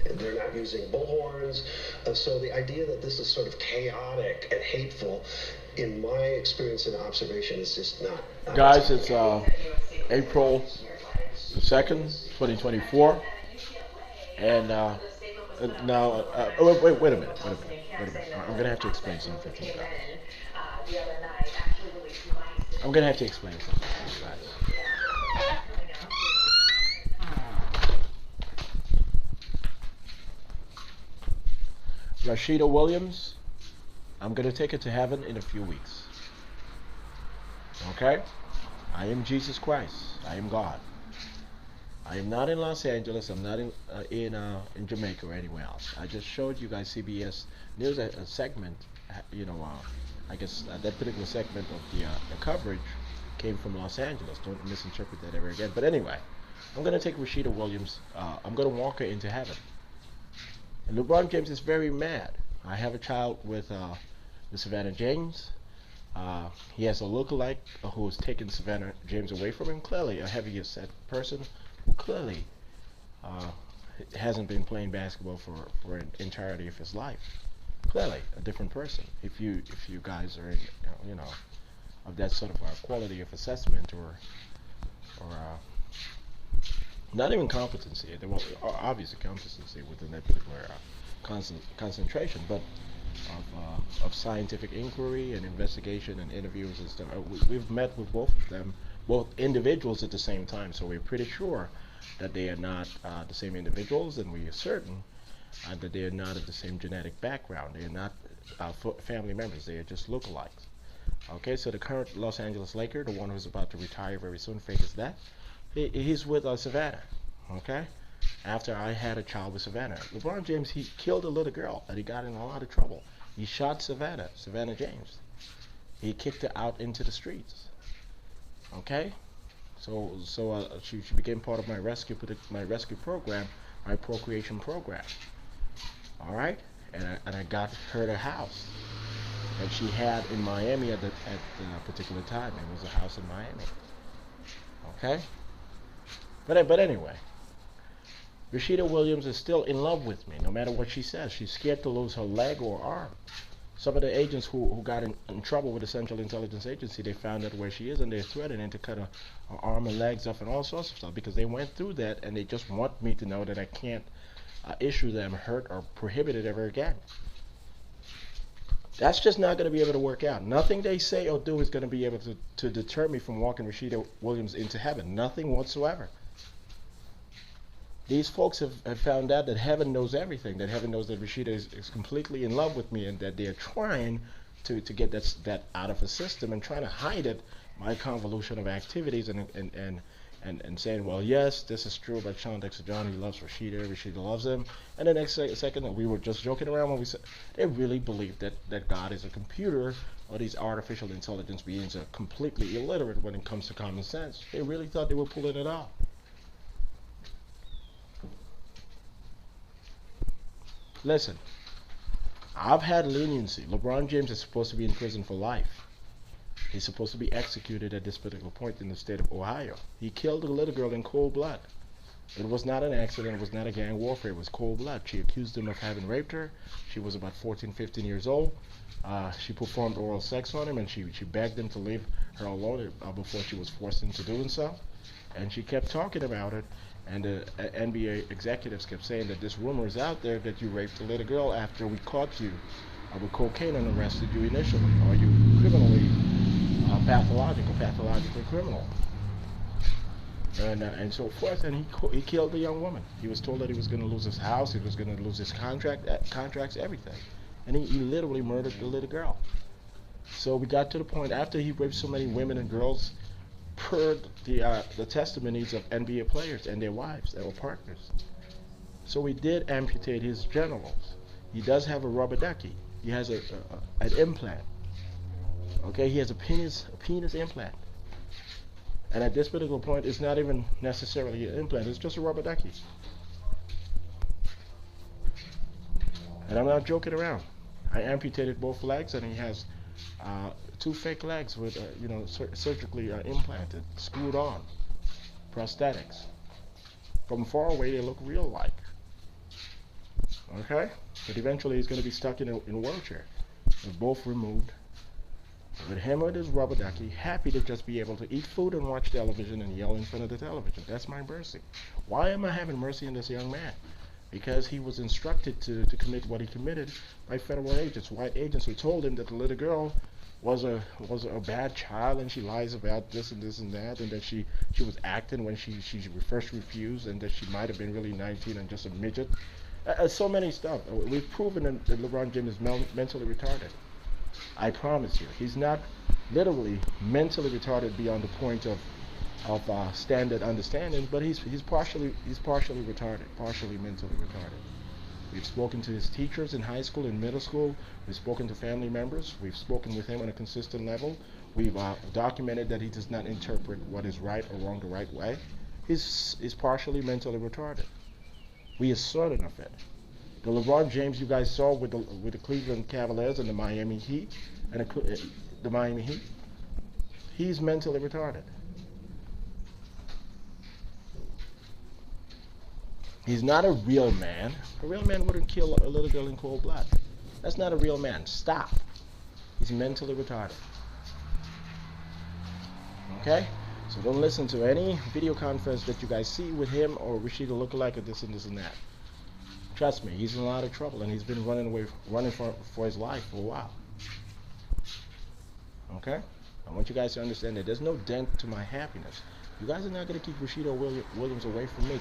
They're not using bullhorns. So the idea that this is sort of chaotic and hateful, in my experience and observation, is just not Guys, it's April the 2nd, 2024. And now, wait a minute, wait a minute. I'm going to have to explain something to you guys. I'm going to have to explain something to you guys. Rashida Williams, I'm going to take her to heaven in a few weeks. Okay? I am Jesus Christ. I am God. I am not in Los Angeles. I'm not in Jamaica or anywhere else. I just showed you guys CBS News a segment. I guess that particular segment of the coverage came from Los Angeles. Don't misinterpret that ever again. But anyway, I'm going to take Rashida Williams. I'm going to walk her into heaven. And LeBron James is very mad. I have a child with Savannah James. He has a lookalike who's taken Savannah James away from him. Clearly, a heavier set person who clearly hasn't been playing basketball for an entirety of his life. Clearly, a different person. If you guys are of that sort of quality of assessment or not even competency. There was obviously competency within that particular concentration, but of scientific inquiry and investigation and interviews and stuff. We've met with both of them, both individuals at the same time, so we're pretty sure that they are not the same individuals, and we are certain that they are not of the same genetic background. They are not family members. They are just lookalikes. Okay, so the current Los Angeles Laker, the one who's about to retire very soon, fake as that, he's with Savannah. Okay, after I had a child with Savannah, LeBron James, he killed a little girl and he got in a lot of trouble. He shot Savannah James. He kicked her out into the streets. Okay, so she became part of my rescue program, my procreation program. All right, and I got her the house that she had in Miami at the particular time. It was a house in Miami. Okay, but anyway, Rashida Williams is still in love with me, no matter what she says. She's scared to lose her leg or arm. Some of the agents who got in trouble with the Central Intelligence Agency, they found out where she is, and they're threatening to cut her arm and legs off and all sorts of stuff because they went through that, and they just want me to know that I can't issue them hurt or prohibit it ever again. That's just not going to be able to work out. Nothing they say or do is going to be able to deter me from walking Rashida Williams into heaven. Nothing whatsoever. These folks have found out that heaven knows everything, that heaven knows that Rashida is completely in love with me, and that they're trying to get that out of the system and trying to hide it by convolution of activities and saying, well, yes, this is true about Shawn, Dexter, John. He loves Rashida loves him. And the next second, we were just joking around when we said they really believe that God is a computer, or these artificial intelligence beings are completely illiterate when it comes to common sense. They really thought they were pulling it off. Listen, I've had leniency. LeBron James is supposed to be in prison for life. He's supposed to be executed at this particular point in the state of Ohio. He killed a little girl in cold blood. It was not an accident. It was not a gang warfare. It was cold blood. She accused him of having raped her. She was about 14, 15 years old. She performed oral sex on him, and she begged him to leave her alone before she was forced into doing so. And she kept talking about it. And the NBA executives kept saying that this rumor is out there that you raped a little girl after we caught you with cocaine and arrested you initially. Are you criminally pathologically criminal? And so forth. And he killed the young woman. He was told that he was going to lose his house, he was going to lose his contracts, everything. And he literally murdered the little girl. So we got to the point after he raped so many women and girls, per the testimonies of NBA players and their wives that were partners. So we did amputate his genitals. He does have a rubber ducky. He has an implant. Okay, he has a penis implant. And at this particular point, it's not even necessarily an implant. It's just a rubber ducky. And I'm not joking around. I amputated both legs, and he has 2 fake legs with, surgically implanted, screwed on, prosthetics. From far away, they look real like. Okay? But eventually he's going to be stuck in a wheelchair. We're both removed. With him with his rubber ducky, happy to just be able to eat food and watch television and yell in front of the television. That's my mercy. Why am I having mercy on this young man? Because he was instructed to commit what he committed by federal agents, white agents, who told him that the little girl was a bad child and she lies about this and this and that, and that she was acting when she first refused, and that she might have been really 19 and just a midget. So many stuff. We've proven that LeBron James is mentally retarded. I promise you, he's not literally mentally retarded beyond the point of standard understanding, but he's partially retarded, partially mentally retarded. We've spoken to his teachers in high school and middle school. We've spoken to family members. We've spoken with him on a consistent level. We've documented that he does not interpret what is right or wrong the right way. He's partially mentally retarded. We are certain of it. The LeBron James you guys saw with the Cleveland Cavaliers and the Miami Heat, he's mentally retarded. He's not a real man. A real man wouldn't kill a little girl in cold blood. That's not a real man. Stop. He's mentally retarded. Okay? So don't listen to any video conference that you guys see with him or Rashida lookalike or this and this and that. Trust me, he's in a lot of trouble, and he's been running for his life for a while. Okay? I want you guys to understand that there's no dent to my happiness. You guys are not going to keep Rashida Williams away from me.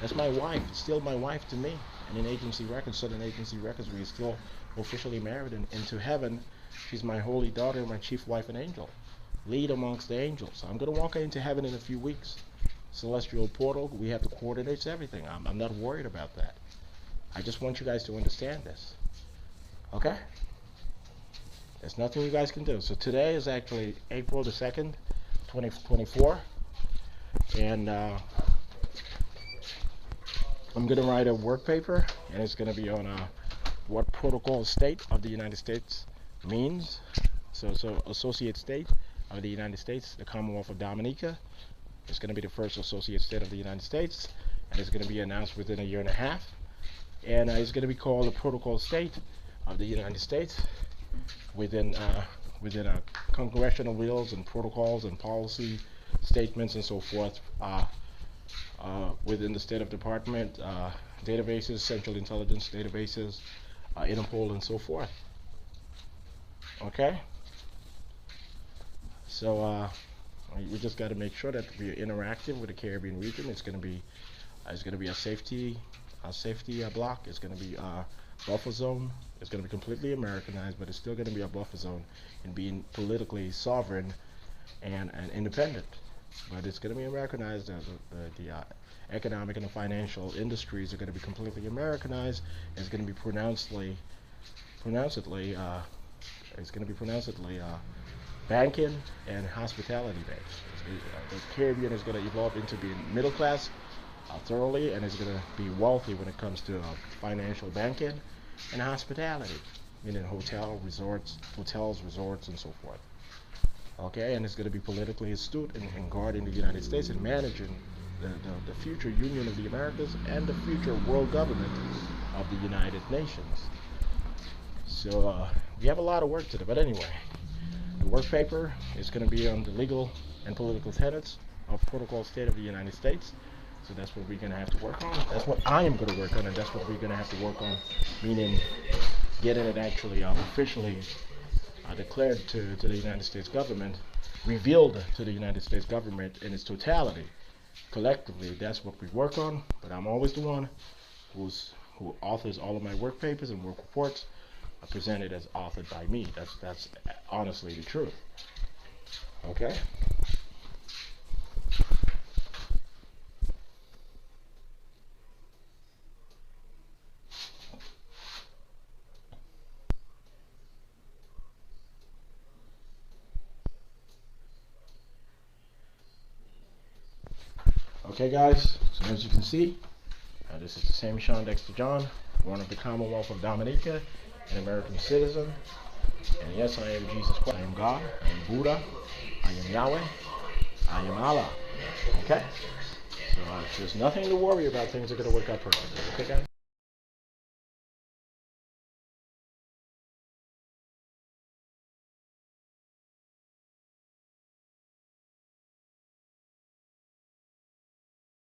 That's my wife. It's still my wife to me. And in agency records, Southern Agency Records, we're still officially married. And into heaven, she's my holy daughter, my chief wife and angel. Lead amongst the angels. I'm going to walk her into heaven in a few weeks. Celestial portal, we have to coordinate everything. I'm not worried about that. I just want you guys to understand this. Okay? There's nothing you guys can do. So today is actually April the 2nd, 2024. And I'm going to write a work paper, and it's going to be on what protocol state of the United States means. So associate state of the United States, the Commonwealth of Dominica, is going to be the first associate state of the United States, and it's going to be announced within a year and a half. And it's going to be called the protocol state of the United States within congressional rules and protocols and policy statements and so forth within the State of Department databases, Central Intelligence databases, INTERPOL, and so forth. Okay? So we just got to make sure that we're interactive with the Caribbean region. It's going to be a safety block. It's going to be a buffer zone. It's going to be completely Americanized, but it's still going to be a buffer zone in being politically sovereign and independent. But it's going to be Americanized. The economic and the financial industries are going to be completely Americanized. It's going to be pronouncedly banking and hospitality based. The Caribbean is going to evolve into being middle class thoroughly, and it's going to be wealthy when it comes to financial banking and hospitality, meaning hotels, resorts, and so forth. Okay, and it's going to be politically astute and guarding the United States and managing the future Union of the Americas and the future world government of the United Nations. So we have a lot of work to do, but anyway, the work paper is going to be on the legal and political tenets of Protocol State of the United States. So that's what we're going to have to work on. That's what I am going to work on, and that's what we're going to have to work on, meaning getting it actually officially declared to the United States government, revealed to the United States government in its totality. Collectively, that's what we work on, but I'm always the one who authors all of my work papers and work reports are presented as authored by me. That's honestly the truth. Okay? Okay, guys, so as you can see, this is the same Shawn Dexter John, one of the Commonwealth of Dominica, an American citizen. And yes, I am Jesus Christ. I am God. I am Buddha. I am Yahweh. I am Allah. Okay? So there's nothing to worry about. Things are going to work out perfectly. Okay, guys?